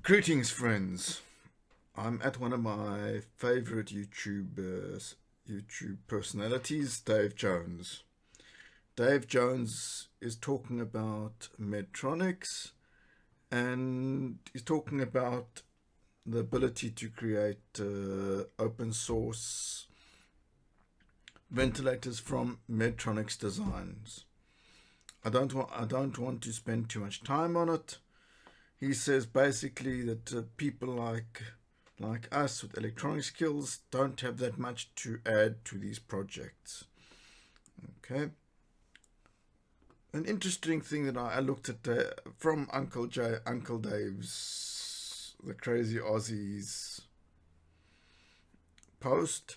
Greetings, friends. I'm at one of my favorite YouTube personalities, Dave Jones. Dave Jones is talking about Medtronics, and he's talking about the ability to create open source ventilators from Medtronics designs. I don't want to spend too much time on it. He says basically that people like us with electronic skills don't have that much to add to these projects. Okay. An interesting thing that I looked at from Uncle Dave's The Crazy Aussies post.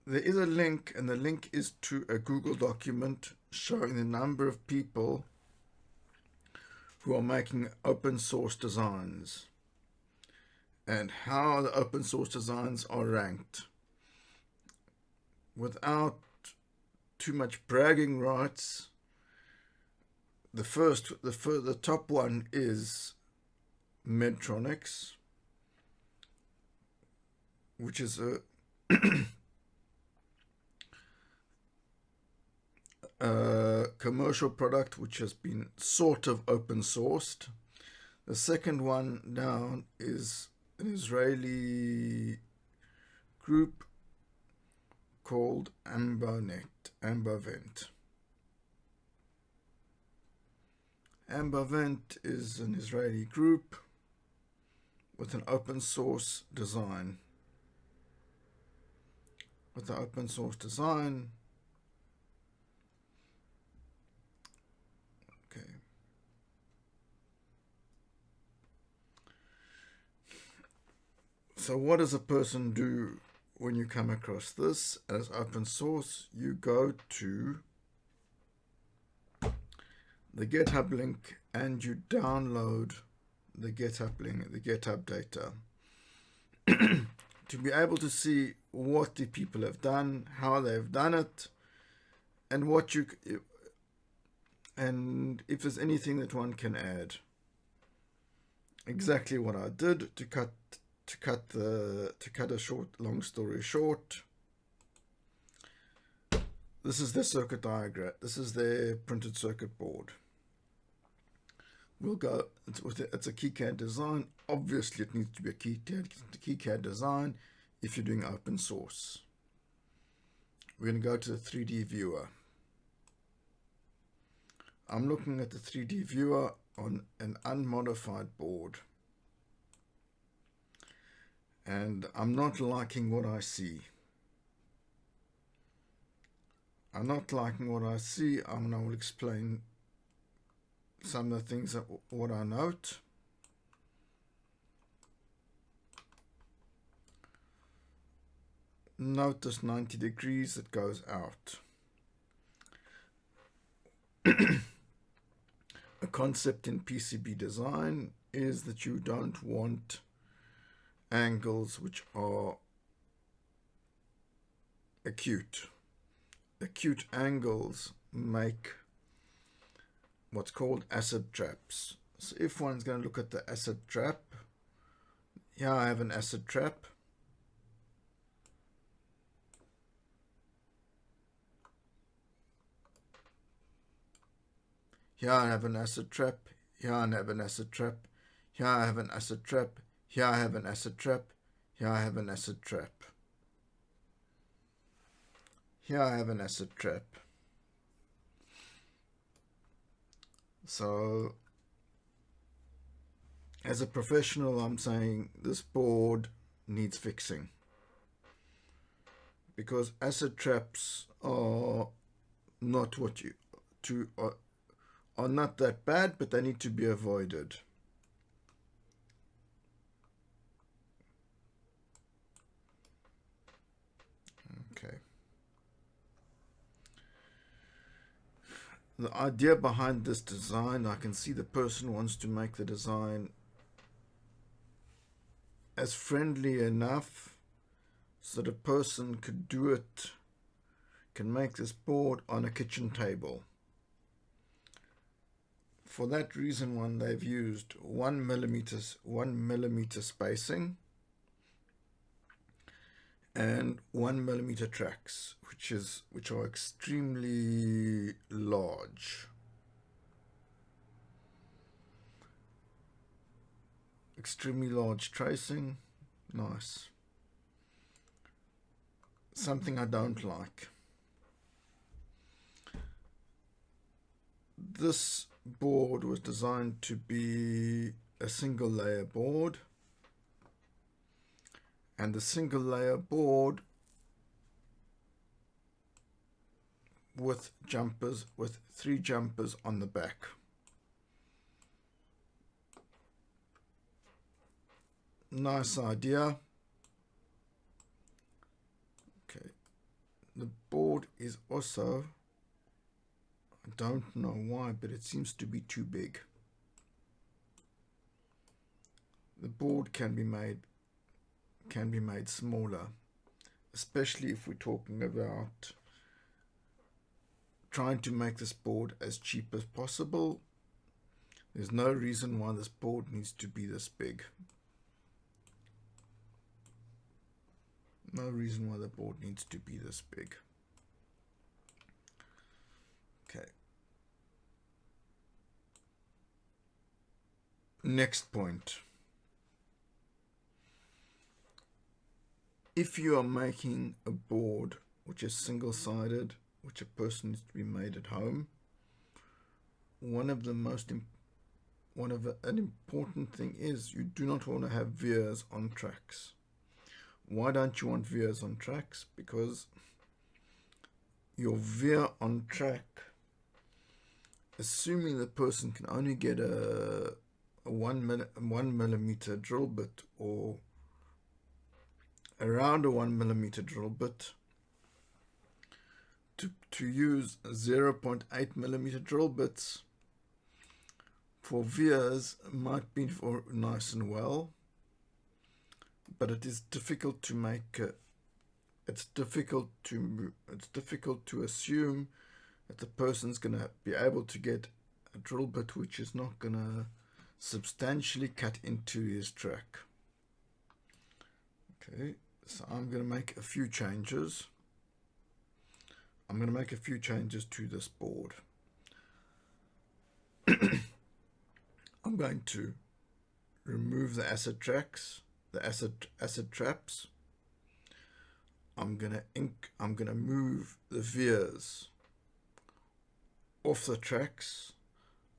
There is a link, and the link is to a Google document showing the number of people who are making open source designs and how the open source designs are ranked. Without too much bragging rights, the top one is Medtronics, which is a commercial product which has been sort of open sourced. The second one down is an Israeli group called AmboVent. AmboVent is an Israeli group with an open source design. So what does a person do when you come across this as open source? You go to the GitHub link and you download the GitHub link, the GitHub data, to be able to see what the people have done, how they've done it, and and if there's anything that one can add. Exactly what I did to cut a long story short. This is their circuit diagram. This is their printed circuit board. It's a Kicad design. Obviously, it needs to be a Kicad design if you're doing open source. We're going to go to the 3D viewer. I'm looking at the 3D viewer on an unmodified board, and I'm not liking what I see. I will explain some of the things what I note. Note this 90 degrees that goes out. A concept in PCB design is that you don't want angles which are acute. Acute angles make what's called acid traps. So if one's going to look at the acid trap, here I have an acid trap. Here I have an acid trap. Here I have an acid trap. Here I have an acid trap. Here I have an acid trap. Here I have an acid trap. Here I have an acid trap. So, as a professional, I'm saying this board needs fixing, because acid traps are not are not that bad, but they need to be avoided. Okay. The idea behind this design, I can see the person wants to make the design as friendly enough so that a person could make this board on a kitchen table. for that reason, they've used 1 millimeter spacing and 1 millimeter tracks, which are extremely large. Extremely large tracing, nice. Something I don't like. This board was designed to be a single layer board, and the single layer board with jumpers, with 3 jumpers on the back. Nice idea. Okay, the board is also, I don't know why, but it seems to be too big. The board can be made smaller, especially if we're talking about trying to make this board as cheap as possible. There's no reason why this board needs to be this big. No reason why the board needs to be this big. Okay. Next point. If you are making a board which is single-sided, which a person needs to be made at home, an important thing is you do not want to have veers on tracks. Why don't you want veers on tracks? Because your veer on track, assuming the person can only get a 1 millimeter drill bit, or around a 1 millimeter drill bit, to use 0.8 millimeter drill bits for veers might be for nice and well, but it is difficult to make. It's difficult to assume that the person's going to be able to get a drill bit which is not going to substantially cut into his track. Okay, so I'm going to make a few changes. I'm going to make a few changes to this board. I'm going to remove the acid tracks, the acid traps. I'm going to move the veers off the tracks.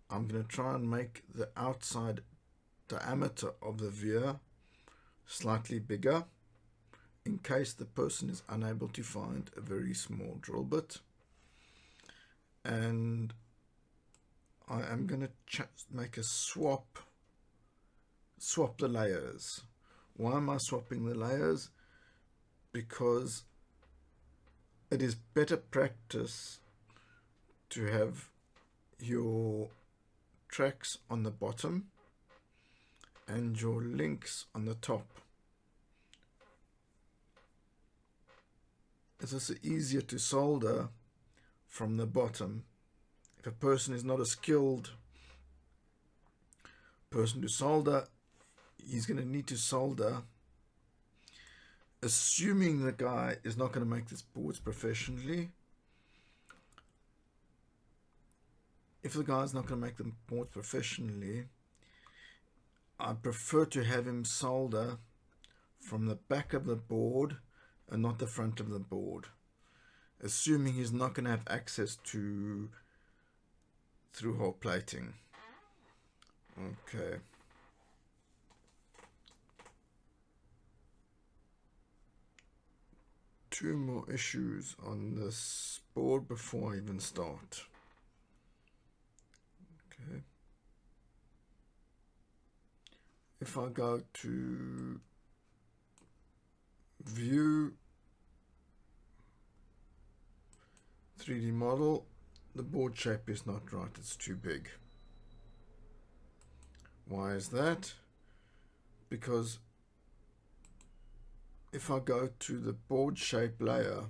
I'm going to try and make the outside diameter of the veer slightly bigger, in case the person is unable to find a very small drill bit. And I am going to make a swap the layers. Why am I swapping the layers? Because it is better practice to have your tracks on the bottom and your links on the top. It is easier to solder from the bottom. If a person is not a skilled person to solder, he's going to need to solder, assuming the guy is not going to make this boards professionally. If the guy's not going to make the boards professionally, I prefer to have him solder from the back of the board and not the front of the board, assuming he's not going to have access to through-hole plating. Okay. Two more issues on this board before I even start. Okay. If I go to View, 3D model, the board shape is not right, it's too big. Why is that? Because if I go to the board shape layer,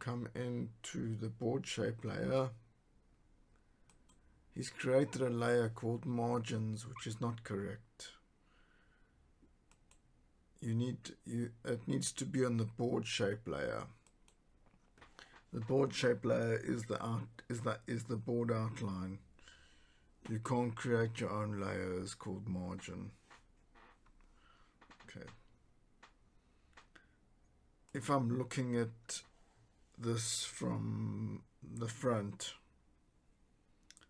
come into the board shape layer. He's created a layer called margins, which is not correct. It needs to be on the board shape layer. The board shape layer is the board outline. You can't create your own layers called margin. Okay. If I'm looking at this from the front,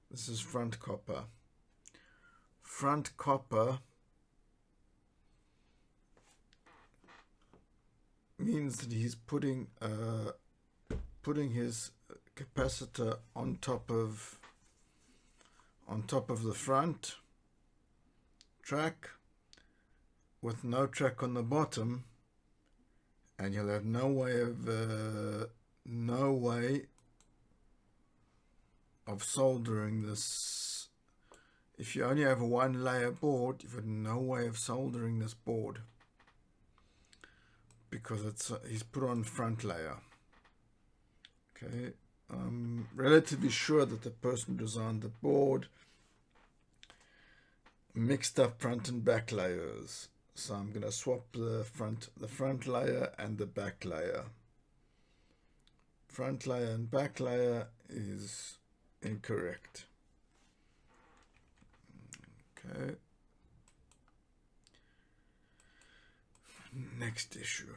this is front copper. Front copper means that he's putting his capacitor on top of the front track with no track on the bottom, and you'll have no way of soldering this. If you only have a one layer board, you've got no way of soldering this board because he's put on front layer. Okay, I'm relatively sure that the person who designed the board mixed up front and back layers. So I'm going to swap the front layer and the back layer. Front layer and back layer is incorrect. Okay. Next issue.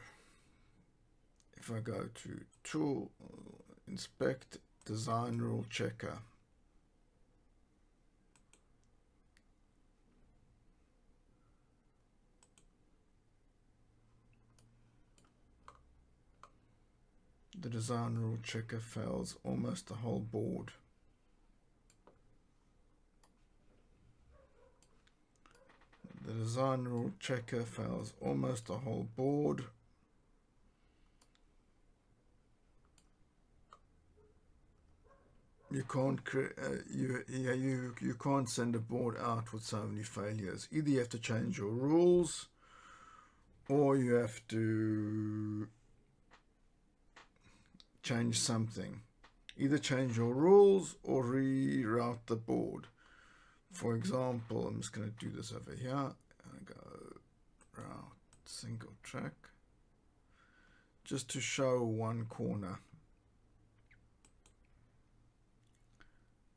If I go to Tool, Inspect, Design Rule Checker. The design rule checker fails almost the whole board. The design rule checker fails almost the whole board. You can't you can't send a board out with so many failures. Either you have to change your rules, or you have to change something. Either change your rules or reroute the board. For example, I'm just going to do this over here. I go route single track just to show one corner.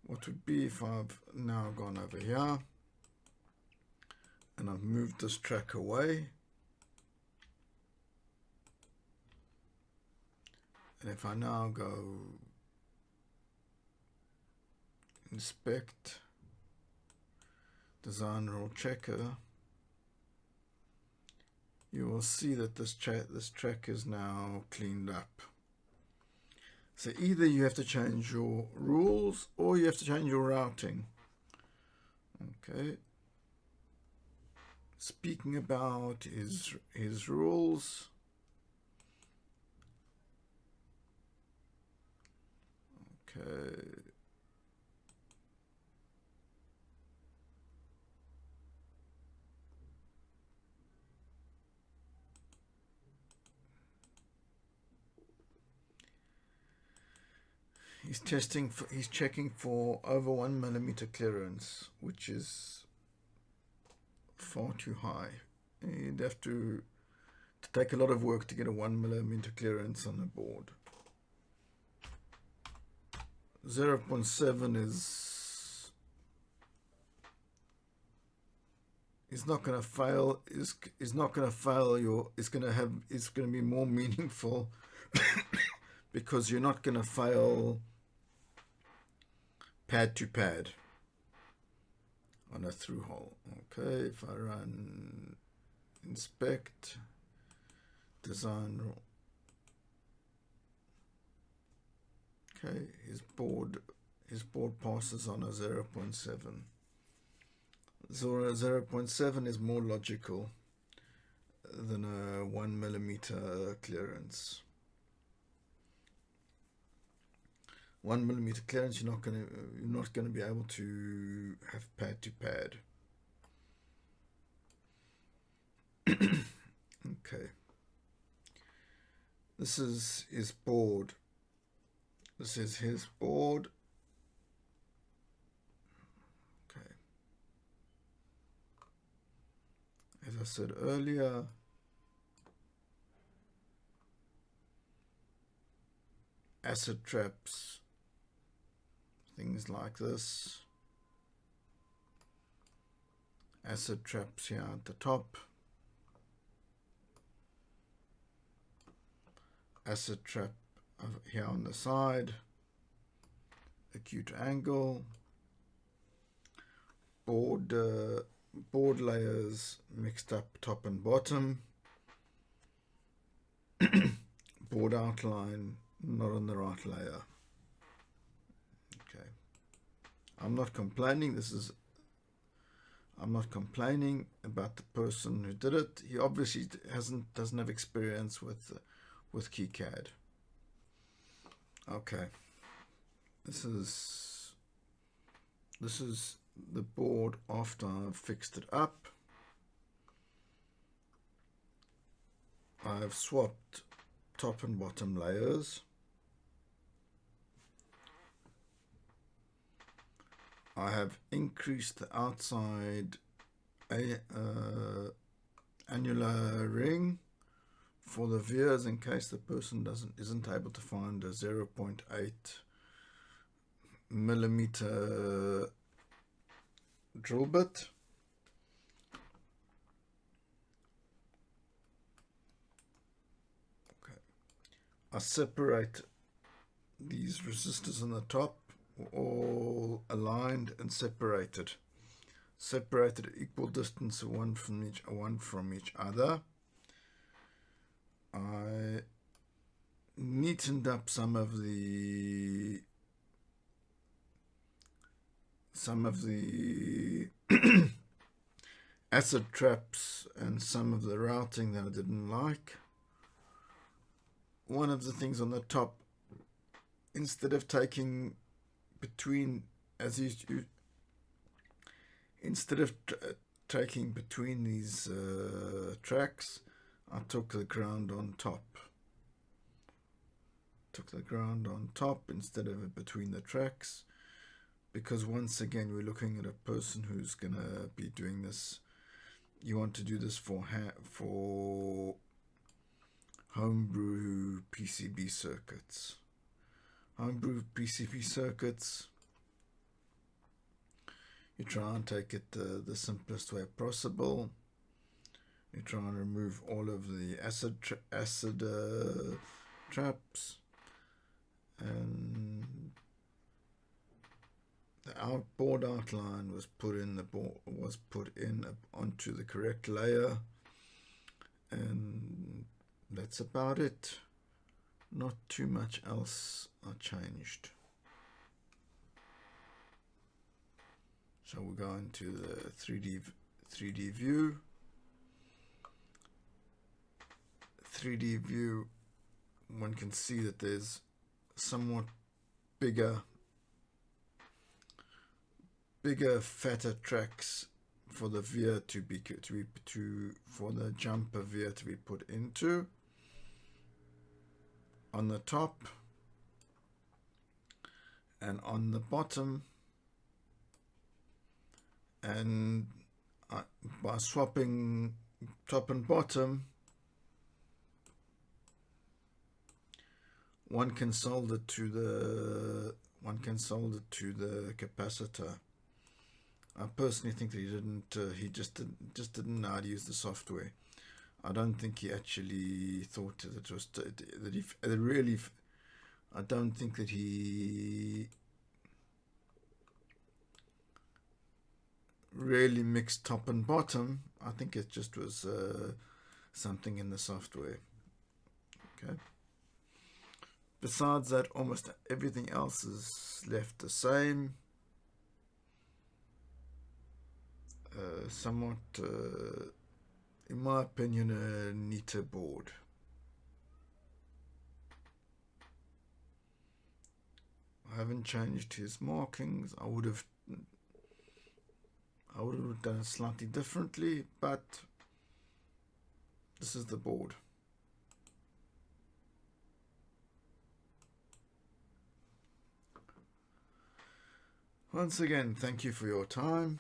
What would be if I've now gone over here and I've moved this track away, and if I now go inspect, design rule checker, you will see that this track is now cleaned up. So either you have to change your rules or you have to change your routing. Okay. Speaking about his rules. Okay. He's checking for over 1 millimeter clearance, which is far too high. You'd have to take a lot of work to get a 1 millimeter clearance on a board. 0.7 is not going to fail. Is not going to fail. It's going to be more meaningful because you're not going to fail pad to pad on a through hole. Okay, if I run inspect, design, okay, his board passes on a 0.7. So 0.7 is more logical than a 1 millimeter clearance. 1 millimeter clearance, you're not going to be able to have pad to pad. Okay. This is his board. This is his board. Okay. As I said earlier, acid traps, things like this. Acid traps here at the top. Acid trap here on the side. Acute angle. Board layers mixed up top and bottom. Board outline not on the right layer. Okay. I'm not complaining. I'm not complaining about the person who did it. He obviously doesn't have experience with Kicad. Okay. This is the board after I've fixed it up. I've swapped top and bottom layers. I have increased the outside annular ring for the vias in case the person isn't able to find a 0.8 millimeter drill bit. Okay. I separate these resistors on the top, all aligned and separated at equal distance, one from each other. I neatened up some of the acid traps and some of the routing that I didn't like. One of the things on the top, instead of taking between taking between these tracks, I took the ground on top. Instead of between the tracks, because once again we're looking at a person who's gonna be doing this. You want to do this for homebrew PCB circuits. You try and take it the simplest way possible. You try and remove all of the acid traps, and the board outline was put in onto the correct layer, and that's about it. Not too much else I changed. So we'll go into the 3D view. 3D view, one can see that there's somewhat bigger, fatter tracks for the via for the jumper via to be put into on the top and on the bottom. And by swapping top and bottom, one can solder it to the capacitor. I personally think that he just didn't know how to use the software. I don't think he actually thought that it was I don't think that he really mixed top and bottom. I think it just was something in the software. Okay. Besides that, almost everything else is left the same. Somewhat, in my opinion, a neater board. I haven't changed his markings. I would have done it slightly differently, but this is the board. Once again, thank you for your time.